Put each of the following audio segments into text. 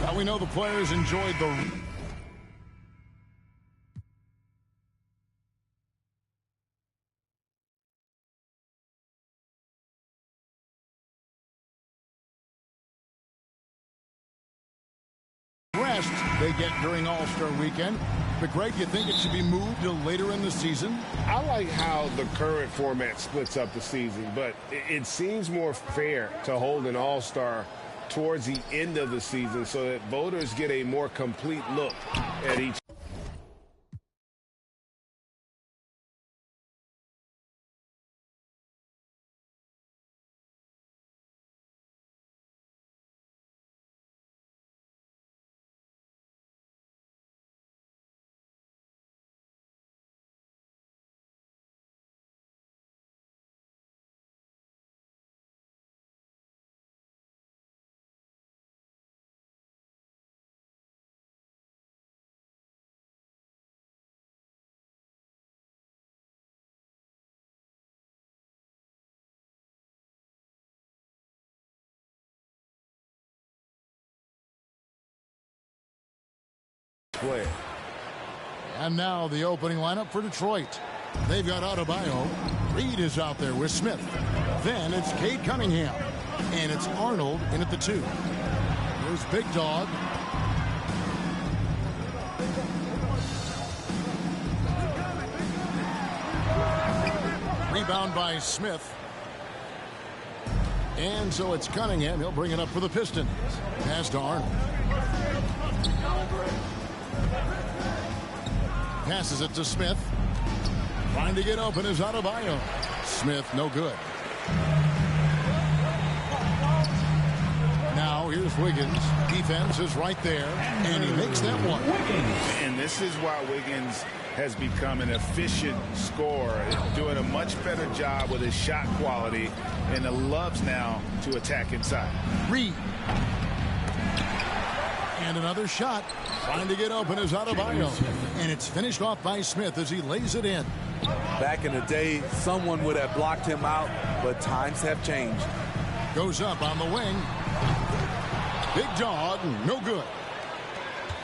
Well, we know the players enjoyed the rest they get during All-Star Weekend. But, Greg, you think it should be moved to later in the season? I like how the current format splits up the season, but it seems more fair to hold an All-Star towards the end of the season so that voters get a more complete look at each. Play. And now the opening lineup for Detroit. They've got Adebayo. Reed is out there with Smith. Then it's Cade Cunningham. And it's Arnold in at the 2. Here's Big Dog. Rebound by Smith. And so it's Cunningham. He'll bring it up for the Pistons. Pass to Arnold. Passes it to Smith. Trying to get open is Adebayo. Smith, no good. Now here's Wiggins. Defense is right there, and he makes that one. And this is why Wiggins has become an efficient scorer, doing a much better job with his shot quality, and loves now to attack inside. Reed. And another shot. Trying to get open is Adebayo. And it's finished off by Smith as he lays it in. Back in the day, someone would have blocked him out, but times have changed. Goes up on the wing. Big Dog, no good.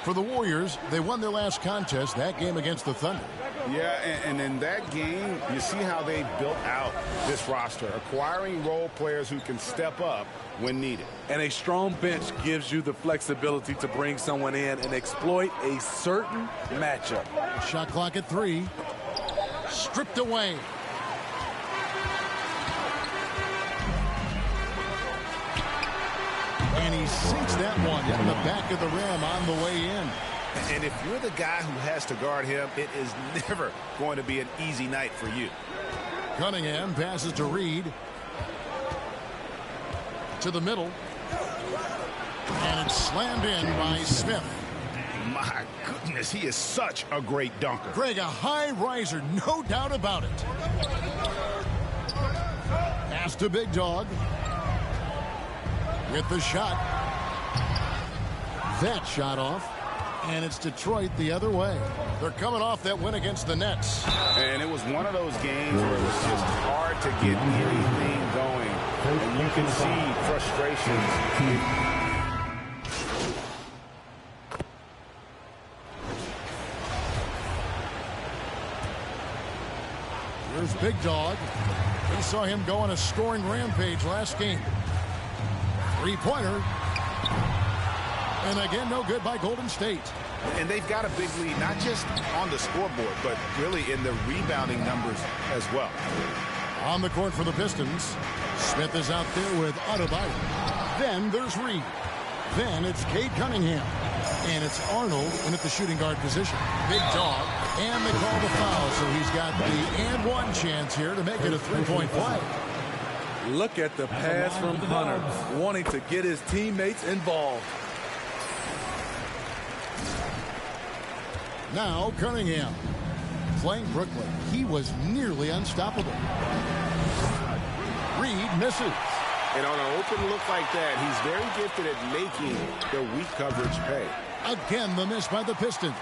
For the Warriors, they won their last contest, that game against the Thunder. Yeah, and in that game, you see how they built out this roster, acquiring role players who can step up when needed. And a strong bench gives you the flexibility to bring someone in and exploit a certain matchup. Shot clock at 3. Stripped away. And he sinks that one in the back of the rim on the way in. And if you're the guy who has to guard him, it is never going to be an easy night for you. Cunningham passes to Reed. To the middle. And it's slammed in by Smith. My goodness, he is such a great dunker. Greg, a high riser, no doubt about it. Pass to Big Dog. With the shot. That shot off. And it's Detroit the other way. They're coming off that win against the Nets. And it was one of those games where it was just hard to get anything going. And you can see frustrations. Here's Big Dog. We saw him go on a scoring rampage last game. Three-pointer. And again, no good by Golden State. And they've got a big lead, not just on the scoreboard, but really in the rebounding numbers as well. On the court for the Pistons, Smith is out there with Adebayo. Then there's Reed. Then it's Cade Cunningham. And it's Arnold in at the shooting guard position. Big Dog. And they call the foul, so he's got the and one chance here to make it a three-point play. Look at the pass from Hunter, wanting to get his teammates involved. Now Cunningham playing Brooklyn. He was nearly unstoppable. Reed misses. And on an open look like that, he's very gifted at making the weak coverage pay. Again, the miss by the Pistons.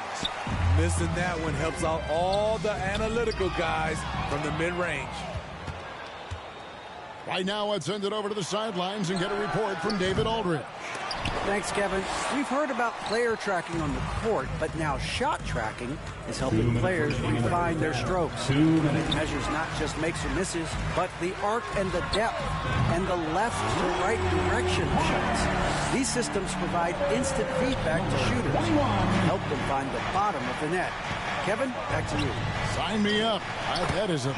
Missing that one helps out all the analytical guys from the mid-range. Right now, let's send it over to the sidelines and get a report from David Aldridge. Thanks, Kevin. We've heard about player tracking on the court, but now shot tracking is helping players refine their strokes. It measures not just makes or misses, but the arc and the depth and the left to right direction of shots. These systems provide instant feedback to shooters and help them find the bottom of the net. Kevin, back to you. Sign me up. That is a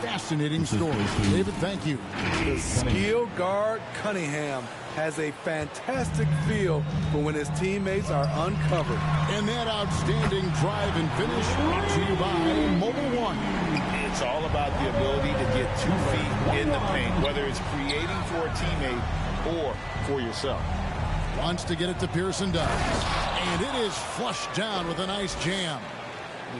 fascinating story. David, thank you. The skill guard Cunningham has a fantastic feel for when his teammates are uncovered. And that outstanding drive and finish brought to you by Mobile One. It's all about the ability to get 2 feet in the paint, whether it's creating for a teammate or for yourself. Wants to get it to Pearson, does. And it is flushed down with a nice jam.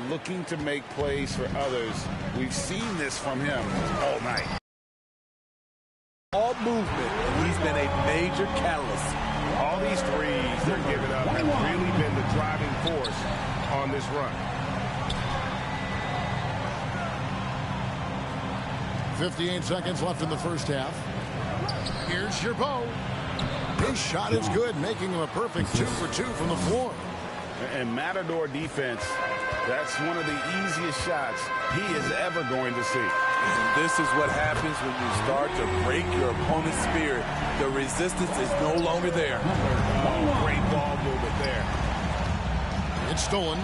Looking to make plays for others. We've seen this from him all night. All movement, and he's been a major catalyst. All these threes they're giving up have really been the driving force on this run. 58 seconds left in the first half. Here's Gerbeau. His shot is good, making him a perfect 2 for 2 from the floor. And Matador defense, that's one of the easiest shots he is ever going to see. And this is what happens when you start to break your opponent's spirit. The resistance is no longer there. Oh, great ball movement there. It's stolen.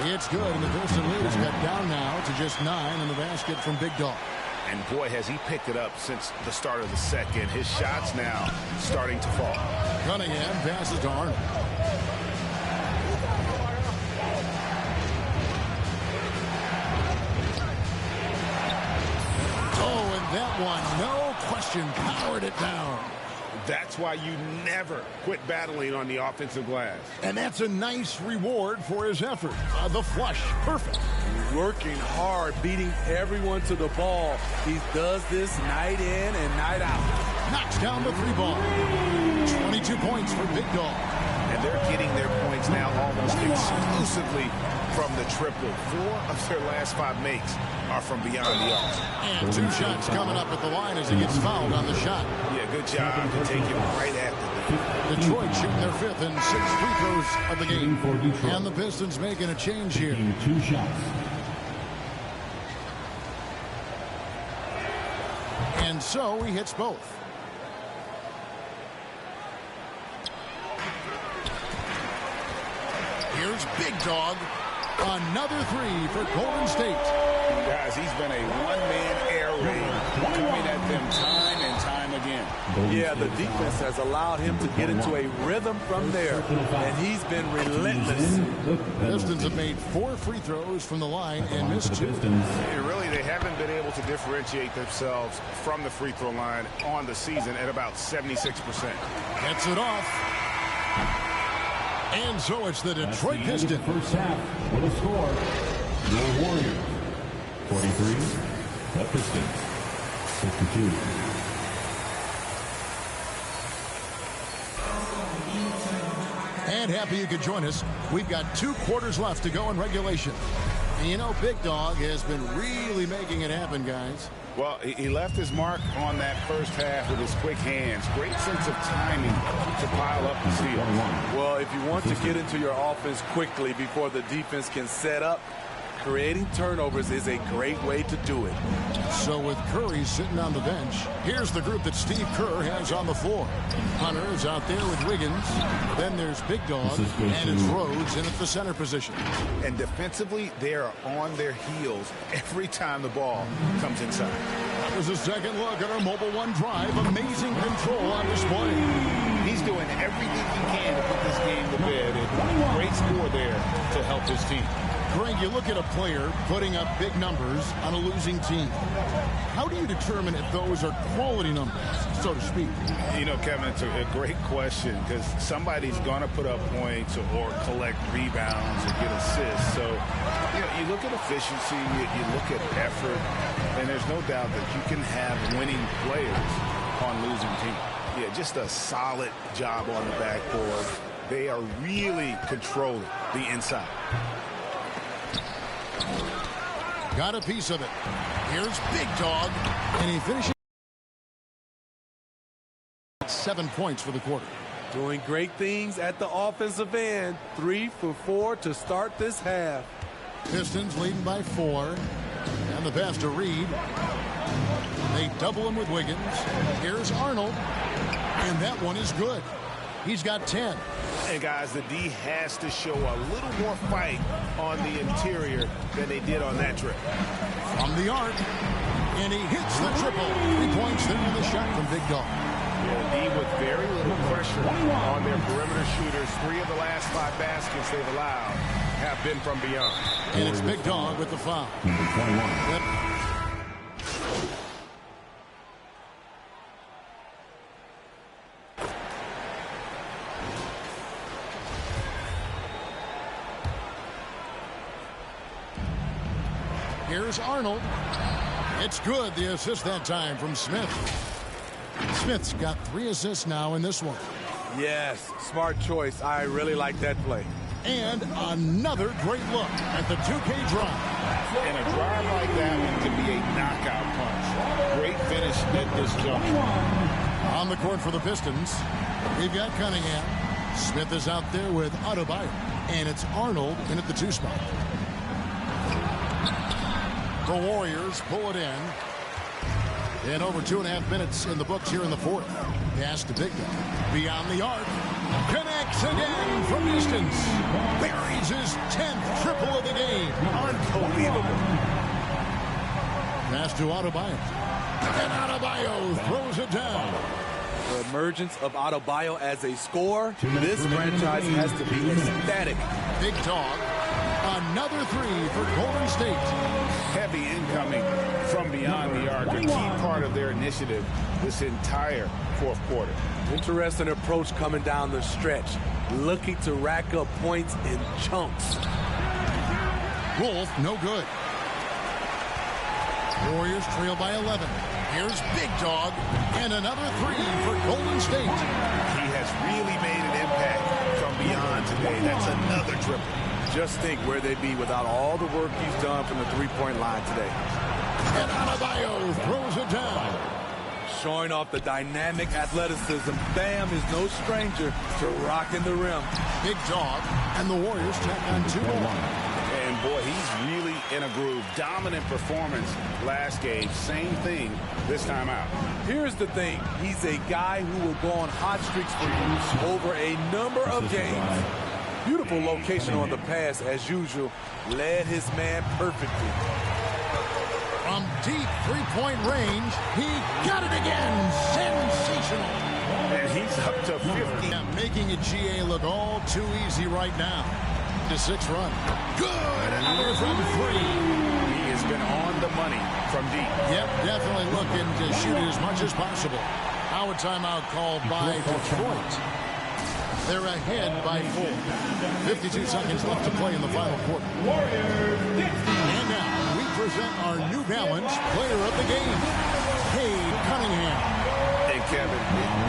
It's good, and the Pearson lead is cut down now to just 9 in the basket from Big Dog. And boy, has he picked it up since the start of the second. His shots now starting to fall. Cunningham passes to Arnold. Oh, and that one, no question, powered it down. That's why you never quit battling on the offensive glass. And that's a nice reward for his effort. The flush, perfect. Working hard, beating everyone to the ball. He does this night in and night out. Knocks down the 3 ball. 22 points for Big Dog. And they're getting their points now almost exclusively from the triple. 4 of their last 5 makes are from beyond the arc. And 2 shots coming up at the line as he gets fouled on the shot. Yeah, good job to take him right at the Detroit shooting their 5th and 6th free throws of the game. And the Pistons making a change here. 2 shots. And so he hits both. Here's Big Dog. Another 3 for Golden State. Guys, he's been a one-man air raid, coming at them time and time again. Yeah, the defense has allowed him to get into a rhythm from there, and he's been relentless. Pistons have made 4 free throws from the line and missed 2. Really, they haven't been able to differentiate themselves from the free throw line on the season at about 76%. Gets it off. And so it's the Detroit Pistons. First half with a score. Your Warriors 43, the Pistons 52. And happy you could join us. We've got 2 quarters left to go in regulation. And you know, Big Dog has been really making it happen, guys. Well, he left his mark on that first half with his quick hands. Great sense of timing to pile up the steal. Well, if you want to get into your offense quickly before the defense can set up, creating turnovers is a great way to do it. So with Curry sitting on the bench, here's the group that Steve Kerr has on the floor. Hunter is out there with Wiggins. Then there's Big Dog, and it's Rhodes in at the center position. And defensively, they are on their heels every time the ball comes inside. That was a second look at our Mobile One drive. Amazing control on display. He's doing everything he can to put this game to bed. And great score there to help his team. Greg, you look at a player putting up big numbers on a losing team. How do you determine if those are quality numbers, so to speak? You know, Kevin, it's a great question because somebody's going to put up points or collect rebounds or get assists. So, you know, you look at efficiency, you look at effort, and there's no doubt that you can have winning players on losing teams. Yeah, just a solid job on the backboard. They are really controlling the inside. Got a piece of it. Here's Big Dog, and he finishes. 7 points for the quarter. Doing great things at the offensive end. 3 for 4 to start this half. Pistons leading by 4. And the pass to Reed. They double him with Wiggins. Here's Arnold. And that one is good. He's got 10. And guys, the D has to show a little more fight on the interior than they did on that trip. From the arc. And he hits the triple. 3 points there in the shot from Big Dog. Yeah, D with very little pressure on their perimeter shooters. 3 of the last 5 baskets they've allowed have been from beyond. And it's Big Dog with the foul. Number 21. Yep. Here's Arnold. It's good, the assist that time from Smith. Smith's got 3 assists now in this one. Yes, smart choice. I really like that play. And another great look at the 2K drive. And a drive like that one could be a knockout punch. Great finish at this juncture. On the court for the Pistons, we've got Cunningham. Smith is out there with Adebayo. And it's Arnold in at the 2 spot. The Warriors pull it in. And over 2.5 minutes in the books here in the fourth. Pass to Big Dog. Beyond the arc. Connects again from distance. Buries his 10th triple of the game. Unbelievable. Pass to Adebayo. And Adebayo throws it down. The emergence of Adebayo as a scorer, this franchise has to be ecstatic. Big Dog. Another 3 for Golden State. Heavy incoming from beyond the arc. A key part of their initiative this entire fourth quarter. Interesting approach coming down the stretch. Looking to rack up points in chunks. Wolf, no good. Warriors trail by 11. Here's Big Dog. And another 3 for Golden State. He has really made an impact from beyond today. That's another triple. Just think where they'd be without all the work he's done from the three-point line today. And Adebayo throws it down. Showing off the dynamic athleticism. Bam is no stranger to rocking the rim. Big Dog, and the Warriors tack on 2 more. And boy, he's really in a groove. Dominant performance last game. Same thing this time out. Here's the thing. He's a guy who will go on hot streaks for you over a number of games. Beautiful location on the pass, as usual. Led his man perfectly. From deep 3-point range, he got it again. Sensational. And he's up to 50. Yeah, making a GA look all too easy right now. The 6 run. Good. Another from 3. He has been on the money from deep. Yep, definitely looking to shoot it as much as possible. Now a timeout called by Detroit. They're ahead by 4. 52 seconds left to play in the final quarter. And now we present our New Balance player of the game, Cade Cunningham. And Kevin,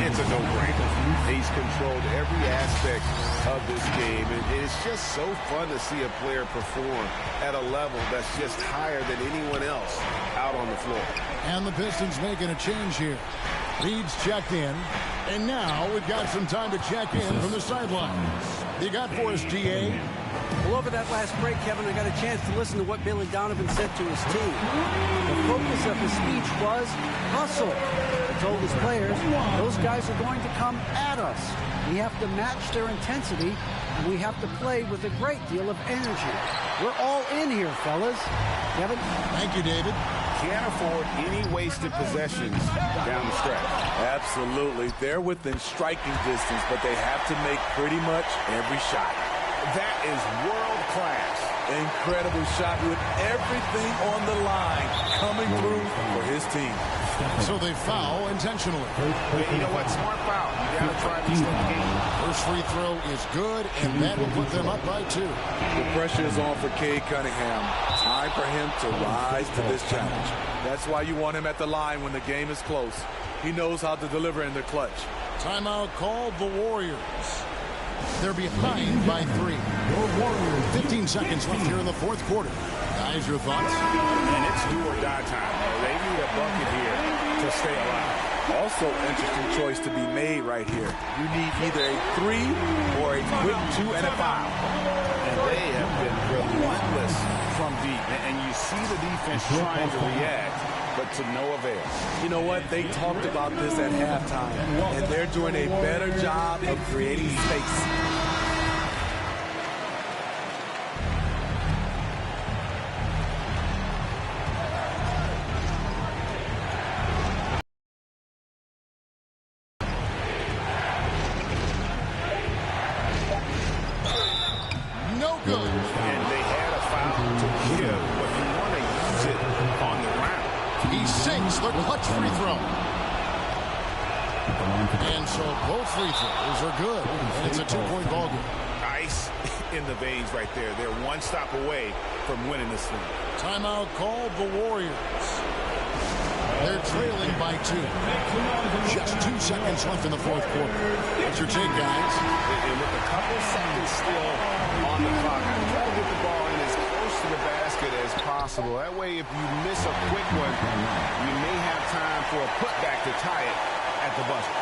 it's a no-brainer. He's controlled every aspect of this game, and it's just so fun to see a player perform at a level that's just higher than anyone else out on the floor. And the Pistons making a change here. Reed's checked in, and now we've got some time to check in from the sideline. You got for us, GA? Well, over that last break, Kevin, I got a chance to listen to what Billy Donovan said to his team. The focus of his speech was hustle. He told his players, those guys are going to come at us. We have to match their intensity, and we have to play with a great deal of energy. We're all in here, fellas. Kevin? Thank you, David. Can't afford any wasted possessions down the stretch. Absolutely. They're within striking distance, but they have to make pretty much every shot. That is world class. Incredible shot with everything on the line coming through for his team. So they foul intentionally. You know what? Smart foul. You got to try to extend the game. First free throw is good, and that will put them up by 2. The pressure is on for Cade Cunningham. Time for him to rise to this challenge. That's why you want him at the line when the game is close. He knows how to deliver in the clutch. Timeout called the Warriors. They're behind by 3. 15 seconds left here in the fourth quarter. Guys, your thoughts? And it's do or die time. They need a bucket here to stay alive. Also, interesting choice to be made right here. You need either a 3 or a quick 2 and a foul. And they have been relentless from deep. And you see the defense trying to react, but to no avail. You know what? They talked about this at halftime, and they're doing a better job of creating space. And they had a foul to give, but you want to use it on the ground. He sinks the clutch free throw. And so both free throws are good. It's a 2-point ball game. Ice in the veins right there. They're one stop away from winning this thing. Timeout called the Warriors. They're trailing by 2. Just 2 seconds left in the fourth quarter. What's your take, guys? And with a couple seconds still on the clock, try to get the ball in as close to the basket as possible. That way, if you miss a quick one, you may have time for a putback to tie it at the buzzer.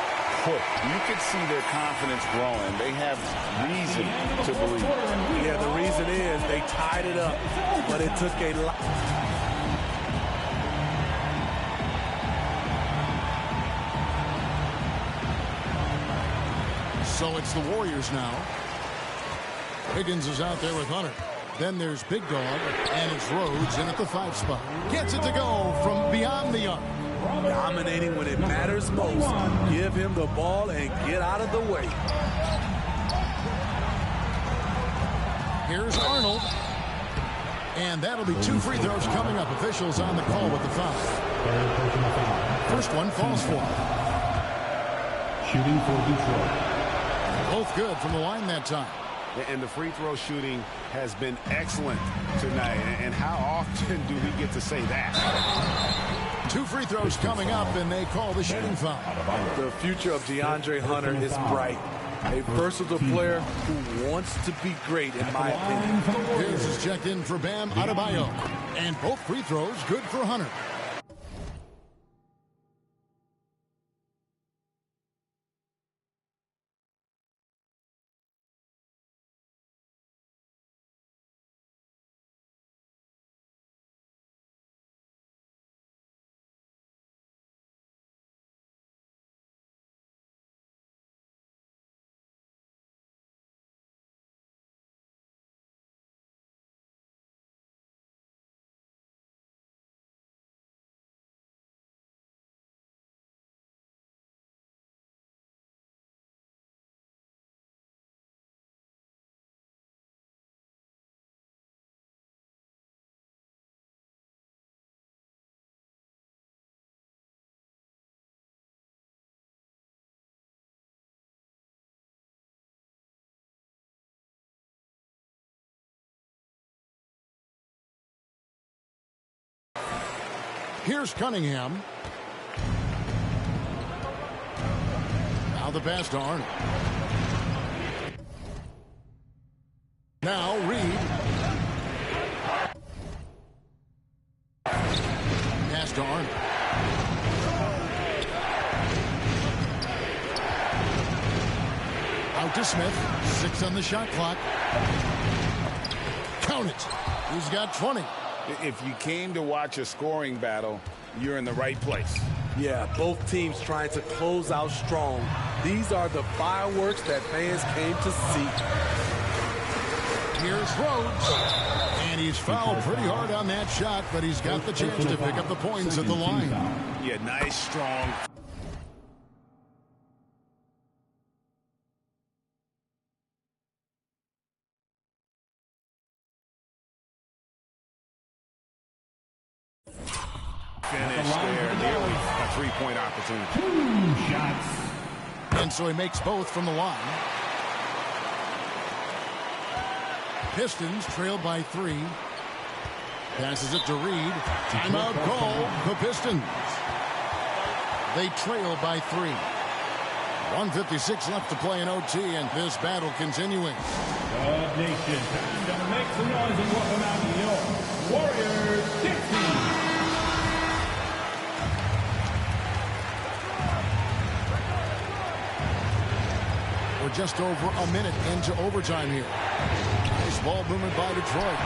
You can see their confidence growing. They have reason to believe. Yeah, the reason is they tied it up, but it took a lot. So it's the Warriors now. Higgins is out there with Hunter. Then there's Big Dog, and it's Rhodes in at the 5 spot. Gets it to go from beyond the arc. Dominating when it matters most. Give him the ball and get out of the way. Here's Arnold. And that'll be 2 free throws coming up. Officials on the call with the foul. First one falls for him. Shooting for Detroit. Both good from the line that time. And the free throw shooting has been excellent tonight. And how often do we get to say that? 2 free throws coming up, and they call the shooting foul. The future of DeAndre Hunter is bright. A versatile player who wants to be great, in my opinion. Here's his checked in for Bam Adebayo. And both free throws good for Hunter. Here's Cunningham. Now the pass to Arnold. Now Reed. Pass to Arnold. Out to Smith. 6 on the shot clock. Count it. He's got 20. If you came to watch a scoring battle, you're in the right place. Yeah, both teams trying to close out strong. These are the fireworks that fans came to see. Here's Rhodes. And he's fouled pretty hard on that shot, but he's got the chance to pick up the points at the line. Yeah, nice, strong. Finish there, nearly a 3-point opportunity. 2 shots. And so he makes both from the line. Pistons trail by 3. Passes it to Reed. Timeout call, the Pistons. They trail by 3. 1:56 left to play in OT, and this battle continuing. The nation, time to make some noise and welcome out your Warriors 16. We're just over a minute into overtime here. Nice ball movement by Detroit.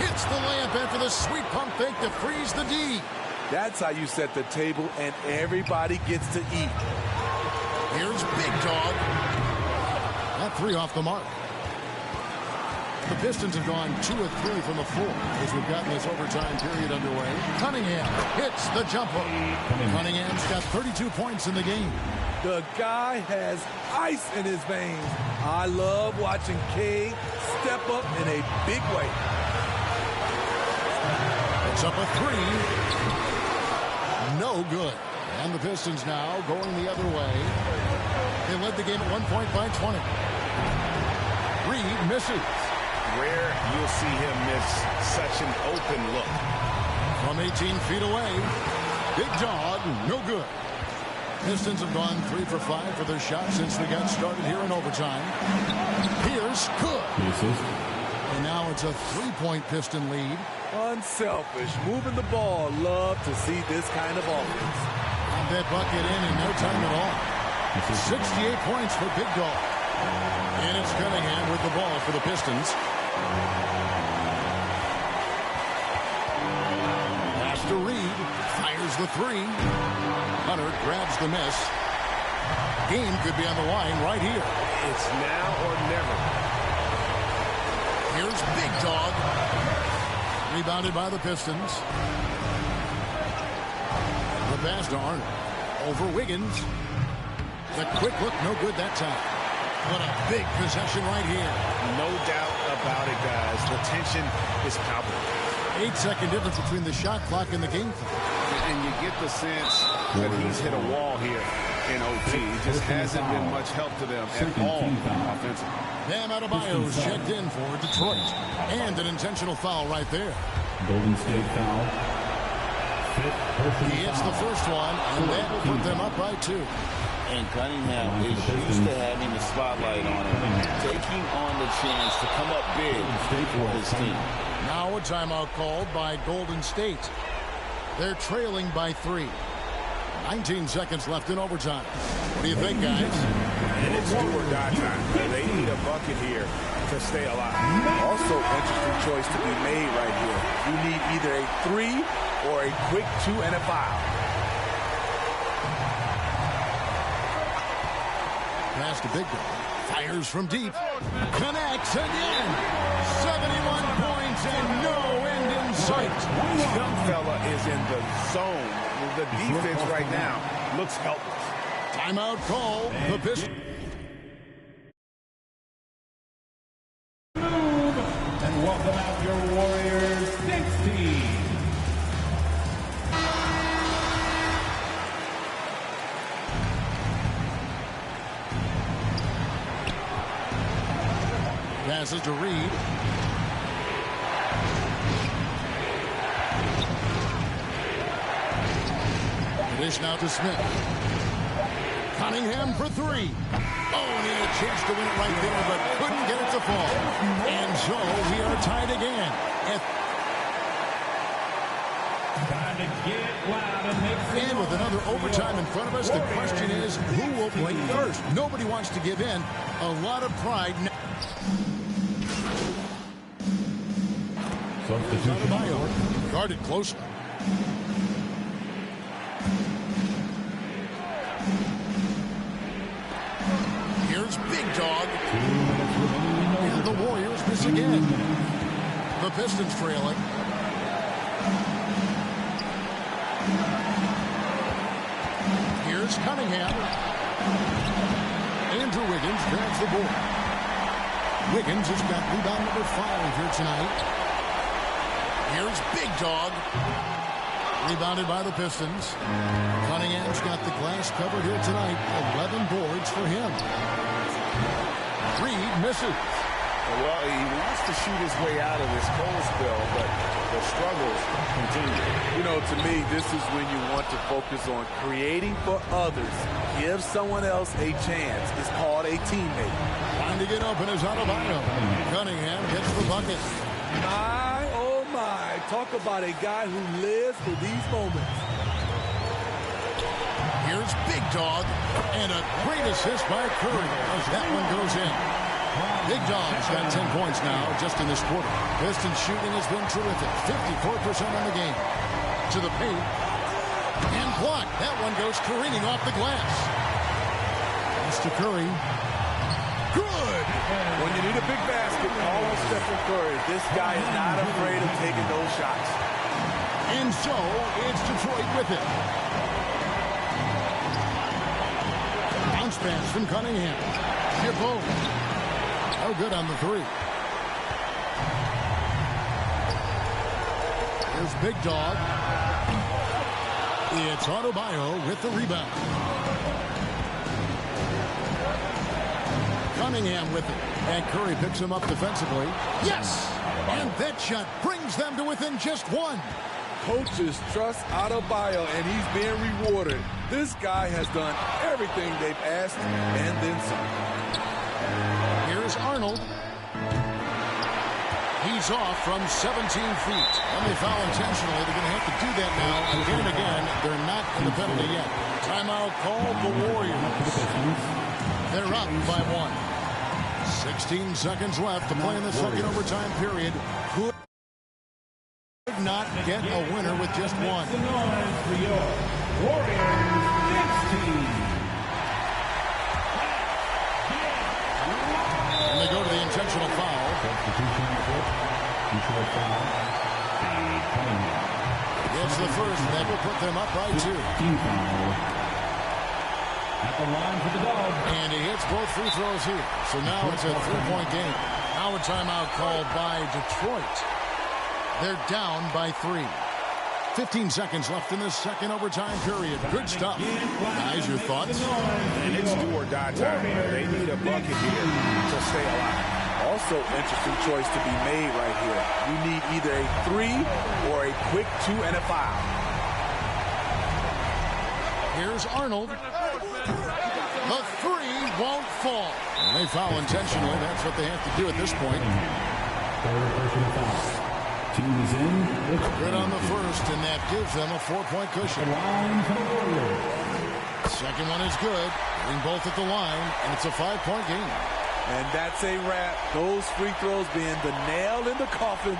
Hits the layup after the sweet pump fake to freeze the D. That's how you set the table, and everybody gets to eat. Here's Big Dog. That three off the mark. The Pistons have gone 2 of 3 from the floor as we've gotten this overtime period underway. Cunningham hits the jump hook. Cunningham's got 32 points in the game. The guy has ice in his veins. I love watching Cade step up in a big way. It's up a 3. No good. And the Pistons now going the other way. They led the game at 1 point by 20. Reed misses. Rare you'll see him miss such an open look. From 18 feet away. Big Dog, no good. Pistons have gone 3 for 5 for their shot since we got started here in overtime. Pierce, good. And now it's a 3-point Piston lead. Unselfish, moving the ball. Love to see this kind of offense. And that bucket in no time at all. 68 points for Big Dog. And it's Cunningham with the ball for the Pistons. Pass to Reed. Fires the 3. Hunter grabs the miss. Game could be on the line right here. It's now or never. Here's Big Dog. Rebounded by the Pistons. The pass to Arnold. Over Wiggins. The quick look, no good that time. What a big possession right here. No doubt about it, guys. The tension is palpable. 8-second difference between the shot clock and the game clock. And you get the sense that he's hit a wall here in OT. It just hasn't been much help to them at all offensively. Bam Adebayo's checked in for Detroit. And an intentional foul right there. Golden State foul. He hits the first one, and that will put them up by 2. And Cunningham is used to having the spotlight on him, taking on the chance to come up big for his team. Now a timeout called by Golden State. They're trailing by 3. 19 seconds left in overtime. What do you think, guys? And it's do or die time. They need a bucket here to stay alive. Also, interesting choice to be made right here. You need either a 3 or a quick 2 and a foul. Pass to Big Dog. Fires from deep. Connects again. 71 points and no end in sight. This young fella is in the zone. The defense right now looks helpless. Timeout call. The Pistons. And welcome out your Warriors 16. Passes to Reed. Dish now to Smith. Cunningham for 3. Oh, he had a chance to win it right there, but couldn't get it to fall. And so we are tied again. And with another overtime in front of us, the question is, who will play first? Nobody wants to give in. A lot of pride. Adebayo guarded closely. Here's Big Dog. And the Warriors miss again. The Pistons trailing. Here's Cunningham. Andrew Wiggins grabs the board. Wiggins has got rebound number 5 here tonight. Here's Big Dog. Rebounded by the Pistons. Cunningham's got the glass covered here tonight. 11 boards for him. Reed misses. Well, he wants to shoot his way out of this cold spell, but the struggles continue. You know, to me, this is when you want to focus on creating for others. Give someone else a chance. It's called a teammate. Trying to get open is Adebayo. Cunningham gets the bucket. My, oh my. Talk about a guy who lives for these moments. Here's Big Dog, and a great assist by Curry as that one goes in. Big Dog's got 10 points now just in this quarter. Pistons shooting has been terrific, 54% on the game. To the paint, and blocked. That one goes careening off the glass. Pass to Curry. Good! When you need a big basket, call on Stephen Curry. This guy is not afraid of taking those shots. And so, it's Detroit with it. Bounce pass from Cunningham. Chabot. No good on the three. Here's Big Dog. It's Adebayo with the rebound. Cunningham with it. And Curry picks him up defensively. Yes! And that shot brings them to within just one. Coaches trust Adebayo, and he's being rewarded. This guy has done everything they've asked and then some. Here's Arnold. He's off from 17 feet. And they foul intentionally. They're going to have to do that now. Again and again, they're not in the penalty yet. Timeout called the Warriors. They're up by 1. 16 seconds left to play in the second overtime period. Could not get a winner with just one. And they go to the intentional foul. It's the first, and that will put them up by 2. At the line for the Dog. And he hits both free throws here. So now it's a 3-point game. Now a timeout called by Detroit. They're down by 3. 15 seconds left in this second overtime period. Good stuff. Guys, your thoughts? And it's do or die time. They need a bucket here to stay alive. Also, interesting choice to be made right here. You need either a 3 or a quick 2 and a foul. Here's Arnold. The 3 won't fall. And they foul intentionally. That's what they have to do at this point. Team is in. Good on the first, and that gives them a 4-point cushion. Second one is good. Getting both at the line, and it's a 5-point game. And that's a wrap. Those free throws being the nail in the coffin.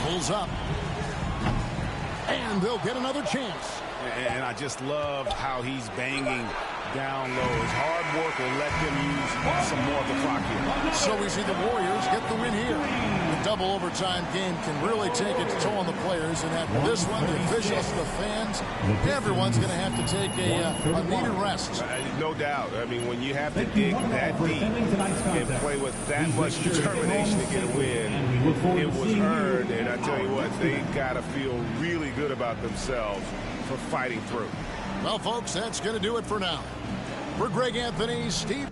Pulls up. And they'll get another chance. And I just love how he's banging down low. His hard work will let them use some more of the clock here. So we see the Warriors get the win here. The double overtime game can really take its toll on the players, and after this one, the officials, the fans, everyone's going to have to take a needed rest. No doubt. I mean, when you have to dig that deep and play with that much determination to get a win, it was earned, and I tell you what, they got to feel really good about themselves for fighting through. Well, folks, that's going to do it for now. For Greg Anthony, Steve...